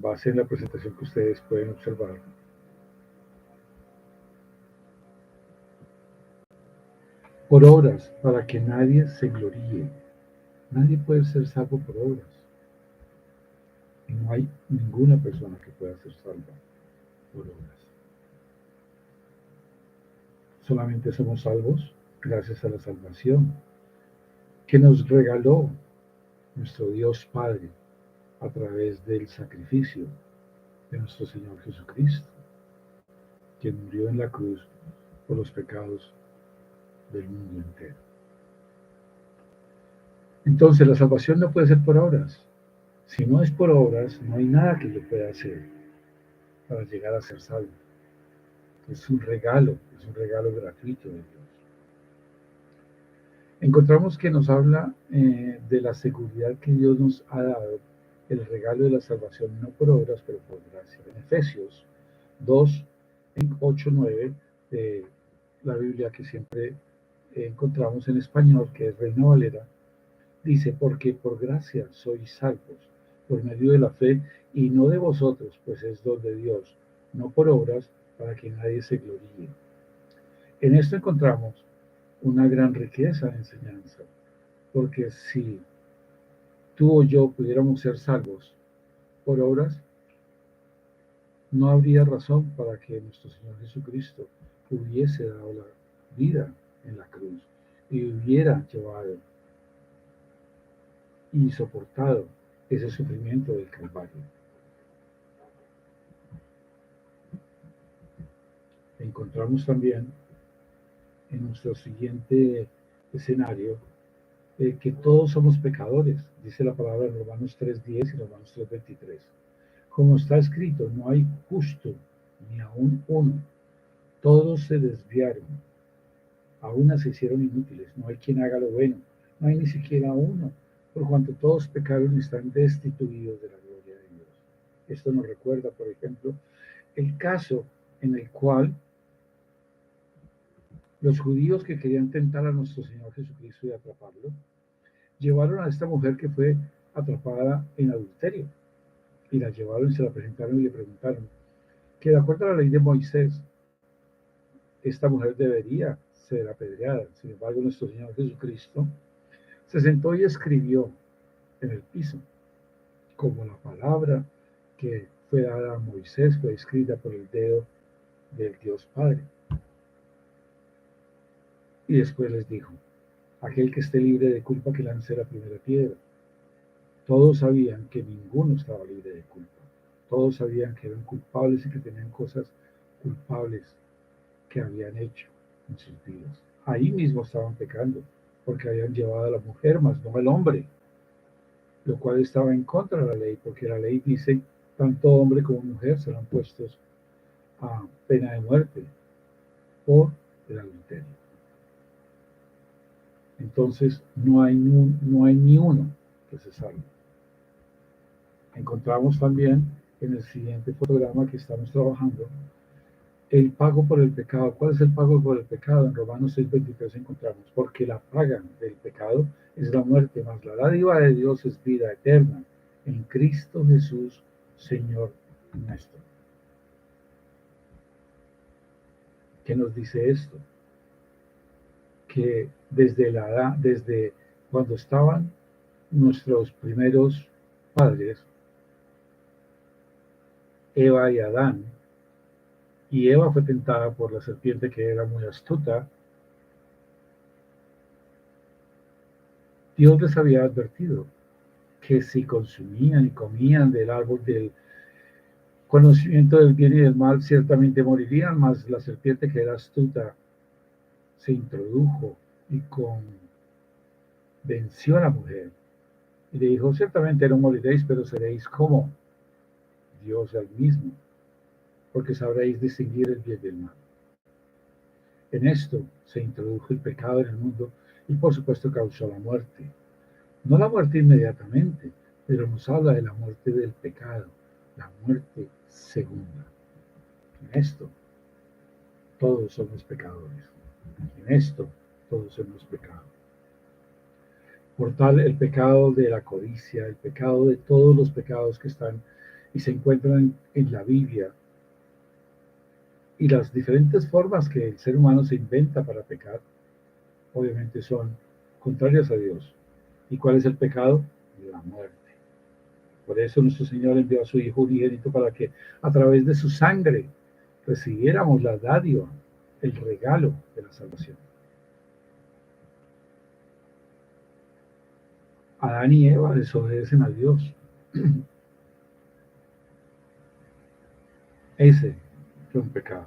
base en la presentación que ustedes pueden observar, por obras, para que nadie se gloríe. Nadie puede ser salvo por obras. No hay ninguna persona que pueda ser salva por obras. Solamente somos salvos gracias a la salvación que nos regaló nuestro Dios Padre a través del sacrificio de nuestro Señor Jesucristo, quien murió en la cruz por los pecados del mundo entero. Entonces la salvación no puede ser por obras. Si no es por obras, no hay nada que yo pueda hacer para llegar a ser salvo. Es un regalo gratuito de Dios. Encontramos que nos habla de la seguridad que Dios nos ha dado, el regalo de la salvación, no por obras, pero por gracia. En Efesios 2, 8, 9, de la Biblia que siempre encontramos en español, que es Reina Valera, dice, porque por gracia sois salvos, por medio de la fe, y no de vosotros, pues es don de Dios, no por obras, para que nadie se gloríe. En esto encontramos una gran riqueza de enseñanza, porque si tú o yo pudiéramos ser salvos por obras, no habría razón para que nuestro Señor Jesucristo hubiese dado la vida en la cruz y hubiera llevado y soportado ese sufrimiento del Calvario. Encontramos también en nuestro siguiente escenario que todos somos pecadores, dice la palabra en Romanos 3:10 y Romanos 3:23. Como está escrito, no hay justo ni aún uno, todos se desviaron, a una se hicieron inútiles, no hay quien haga lo bueno, no hay ni siquiera uno, por cuanto todos pecaron y están destituidos de la gloria de Dios. Esto nos recuerda, por ejemplo, el caso en el cual los judíos que querían tentar a nuestro Señor Jesucristo y atraparlo, llevaron a esta mujer que fue atrapada en adulterio, y la llevaron y se la presentaron y le preguntaron que de acuerdo a la ley de Moisés, esta mujer debería ser apedreada. Sin embargo, nuestro Señor Jesucristo se sentó y escribió en el piso, como la palabra que fue dada a Moisés fue escrita por el dedo del Dios Padre. Y después les dijo, aquel que esté libre de culpa que lance la primera piedra. Todos sabían que ninguno estaba libre de culpa. Todos sabían que eran culpables y que tenían cosas culpables que habían hecho en sus vidas. Ahí mismo estaban pecando, porque habían llevado a la mujer, más no al hombre, lo cual estaba en contra de la ley, porque la ley dice, tanto hombre como mujer serán puestos a pena de muerte por el adulterio. Entonces no hay ni uno que se salve. Encontramos también en el siguiente fotograma que estamos trabajando el pago por el pecado. ¿Cuál es el pago por el pecado? En Romanos 6:23 encontramos, porque la paga del pecado es la muerte, mas la dádiva de Dios es vida eterna en Cristo Jesús, Señor nuestro. ¿Qué nos dice esto? Que desde cuando estaban nuestros primeros padres, Eva y Adán, y Eva fue tentada por la serpiente que era muy astuta, Dios les había advertido que si consumían y comían del árbol del conocimiento del bien y del mal, ciertamente morirían, mas la serpiente que era astuta se introdujo y venció a la mujer. Y le dijo, ciertamente no moriréis, pero seréis como Dios al mismo, porque sabréis distinguir el bien del mal. En esto se introdujo el pecado en el mundo y por supuesto causó la muerte. No la muerte inmediatamente, pero nos habla de la muerte del pecado, la muerte segunda. En esto todos somos pecadores. En esto todos hemos pecado. Por tal, el pecado de la codicia, el pecado de todos los pecados que están y se encuentran en la Biblia, y las diferentes formas que el ser humano se inventa para pecar, obviamente son contrarias a Dios. ¿Y cuál es el pecado? La muerte. Por eso nuestro Señor envió a su Hijo unigénito para que a través de su sangre recibiéramos la dádiva, el regalo de la salvación. Adán y Eva desobedecen a Dios. Ese fue un pecado.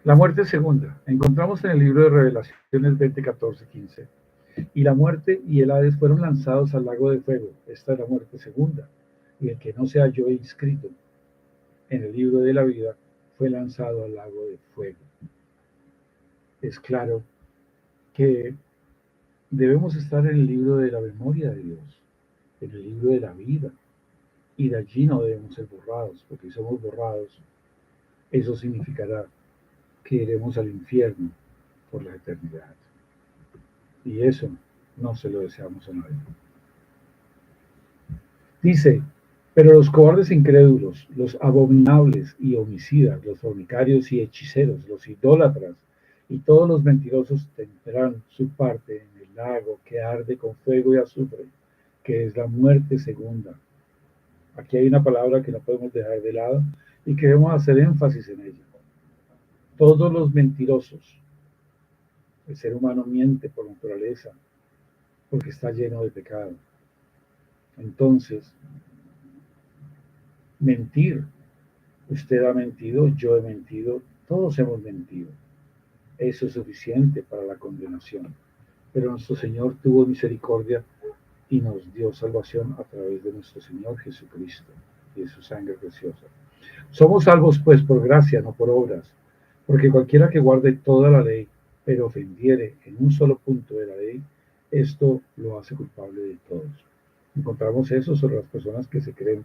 La muerte segunda. Encontramos en el libro de Revelaciones 20, 14, 15. Y la muerte y el Hades fueron lanzados al lago de fuego. Esta es la muerte segunda. Y el que no se halló inscrito en el libro de la vida fue lanzado al lago de fuego. Es claro que debemos estar en el libro de la memoria de Dios, en el libro de la vida, y de allí no debemos ser borrados, porque si somos borrados, eso significará que iremos al infierno por la eternidad. Y eso no se lo deseamos a nadie. Dice, pero los cobardes incrédulos, los abominables y homicidas, los fornicarios y hechiceros, los idólatras y todos los mentirosos tendrán su parte en el lago que arde con fuego y azufre, que es la muerte segunda. Aquí hay una palabra que no podemos dejar de lado y que debemos hacer énfasis en ella. Todos los mentirosos. El ser humano miente por naturaleza porque está lleno de pecado. Entonces, mentir. Usted ha mentido, yo he mentido, todos hemos mentido. Eso es suficiente para la condenación. Pero nuestro Señor tuvo misericordia y nos dio salvación a través de nuestro Señor Jesucristo y de su sangre preciosa. Somos salvos pues por gracia, no por obras, porque cualquiera que guarde toda la ley, pero ofendiere en un solo punto de la ley, esto lo hace culpable de todos. Encontramos eso sobre las personas que se creen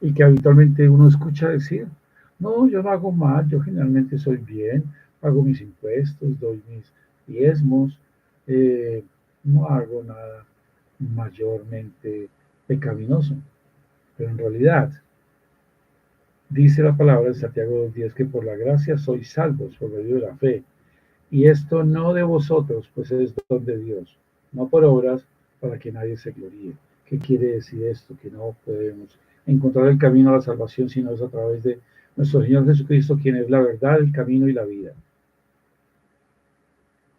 y que habitualmente uno escucha decir, no, yo no hago mal, yo generalmente soy bien, pago mis impuestos, doy mis diezmos, no hago nada mayormente pecaminoso. Pero en realidad, dice la palabra de Santiago 2:10 que por la gracia sois salvos por medio de la fe. Y esto no de vosotros, pues es don de Dios, no por obras para que nadie se gloríe. ¿Qué quiere decir esto? Que no podemos encontrar el camino a la salvación sino es a través de nuestro Señor Jesucristo, quien es la verdad, el camino y la vida.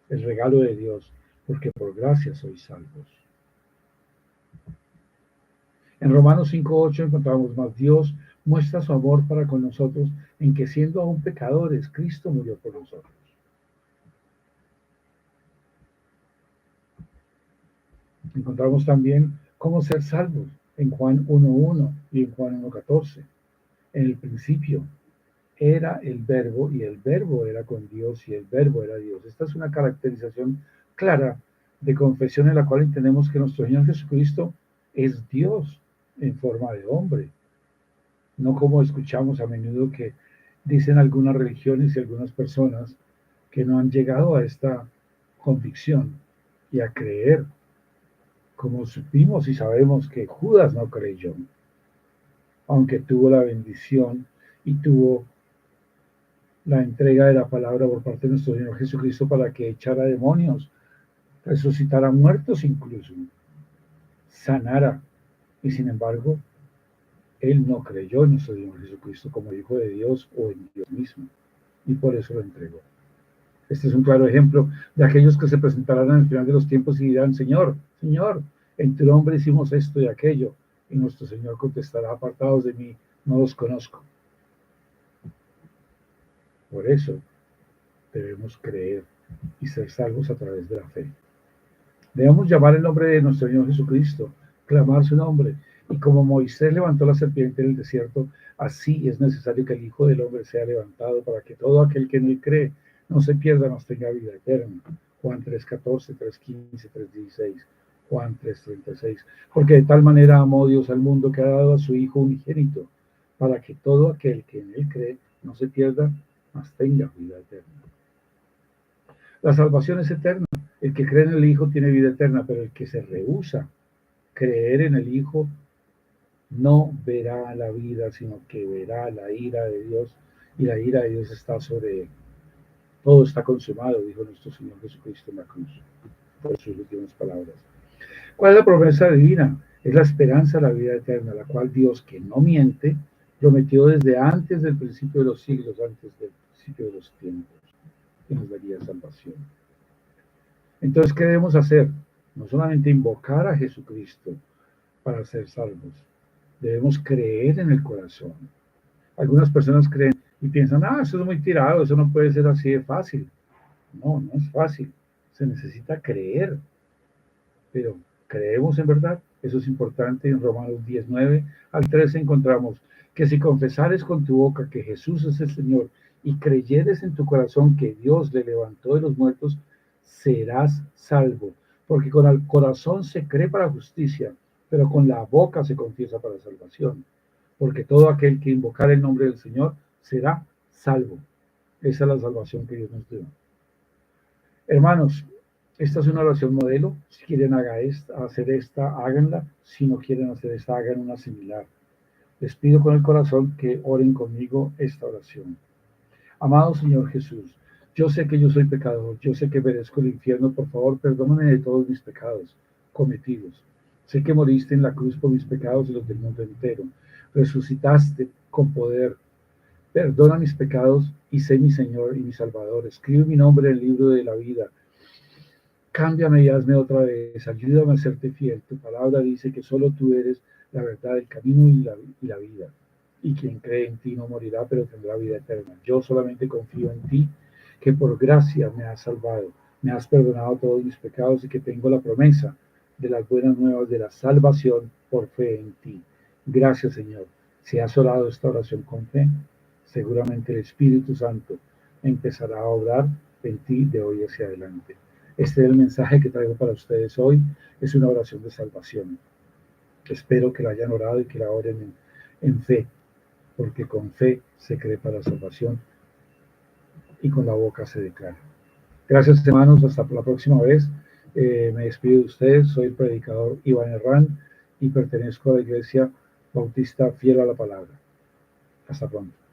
El regalo de Dios, porque por gracia sois salvos. En Romanos 5:8 encontramos más, Dios muestra su amor para con nosotros en que siendo aún pecadores, Cristo murió por nosotros. Encontramos también cómo ser salvos en Juan 1:1 y en Juan 1:14. En el principio era el verbo y el verbo era con Dios y el verbo era Dios. Esta es una caracterización clara de confesión en la cual entendemos que nuestro Señor Jesucristo es Dios en forma de hombre. No como escuchamos a menudo que dicen algunas religiones y algunas personas que no han llegado a esta convicción y a creer, como supimos y sabemos que Judas no creyó, aunque tuvo la bendición y tuvo la entrega de la palabra por parte de nuestro Señor Jesucristo para que echara demonios, resucitara muertos incluso, sanara, y sin embargo, él no creyó en nuestro Señor Jesucristo como Hijo de Dios o en Dios mismo, y por eso lo entregó. Este es un claro ejemplo de aquellos que se presentarán al final de los tiempos y dirán, Señor, Señor, en tu nombre hicimos esto y aquello. Y nuestro Señor contestará, apartados de mí, no los conozco. Por eso debemos creer y ser salvos a través de la fe. Debemos llamar el nombre de nuestro Señor Jesucristo, clamar su nombre. Y como Moisés levantó la serpiente en el desierto, así es necesario que el Hijo del Hombre sea levantado para que todo aquel que en él cree no se pierda, mas tenga vida eterna. Juan 3:14, 3:15, 3:16, Juan 3:36. Porque de tal manera amó Dios al mundo que ha dado a su Hijo unigénito, para que todo aquel que en él cree no se pierda, mas tenga vida eterna. La salvación es eterna. El que cree en el Hijo tiene vida eterna, pero el que se rehúsa creer en el Hijo no verá la vida, sino que verá la ira de Dios, y la ira de Dios está sobre él. Todo está consumado, dijo nuestro Señor Jesucristo en la cruz, por sus últimas palabras. ¿Cuál es la promesa divina? Es la esperanza de la vida eterna, la cual Dios, que no miente, prometió desde antes del principio de los siglos, antes del principio de los tiempos, que nos daría salvación. Entonces, ¿qué debemos hacer? No solamente invocar a Jesucristo para ser salvos, debemos creer en el corazón. Algunas personas creen y piensan, eso es muy tirado, eso no puede ser así de fácil. No, no es fácil. Se necesita creer. Pero creemos en verdad. Eso es importante. En Romanos 19 al 13 encontramos que si confesares con tu boca que Jesús es el Señor y creyeres en tu corazón que Dios le levantó de los muertos, serás salvo. Porque con el corazón se cree para justicia, pero con la boca se confiesa para salvación. Porque todo aquel que invocar el nombre del Señor será salvo. Esa es la salvación que Dios nos dio. Hermanos, esta es una oración modelo. Si quieren hacer esta, háganla. Si no quieren hacer esta, hagan una similar. Les pido con el corazón que oren conmigo esta oración. Amado Señor Jesús, yo sé que yo soy pecador, yo sé que merezco el infierno. Por favor, perdóname de todos mis pecados cometidos. Sé que moriste en la cruz por mis pecados y los del mundo entero. Resucitaste con poder. Perdona mis pecados y sé mi Señor y mi Salvador. Escribe mi nombre en el libro de la vida. Cámbiame y hazme otra vez, ayúdame a serte fiel. Tu palabra dice que solo tú eres la verdad, el camino y la vida. Y quien cree en ti no morirá, pero tendrá vida eterna. Yo solamente confío en ti, que por gracia me has salvado, me has perdonado todos mis pecados y que tengo la promesa de las buenas nuevas de la salvación por fe en ti. Gracias, Señor. Si has orado esta oración con fe, seguramente el Espíritu Santo empezará a obrar en ti de hoy hacia adelante. Este es el mensaje que traigo para ustedes hoy. Es una oración de salvación. Espero que la hayan orado y que la oren en fe, porque con fe se cree para la salvación y con la boca se declara. Gracias, hermanos. Hasta la próxima vez. Me despido de ustedes. Soy el predicador Iván Herrán y pertenezco a la Iglesia Bautista Fiel a la Palabra. Hasta pronto.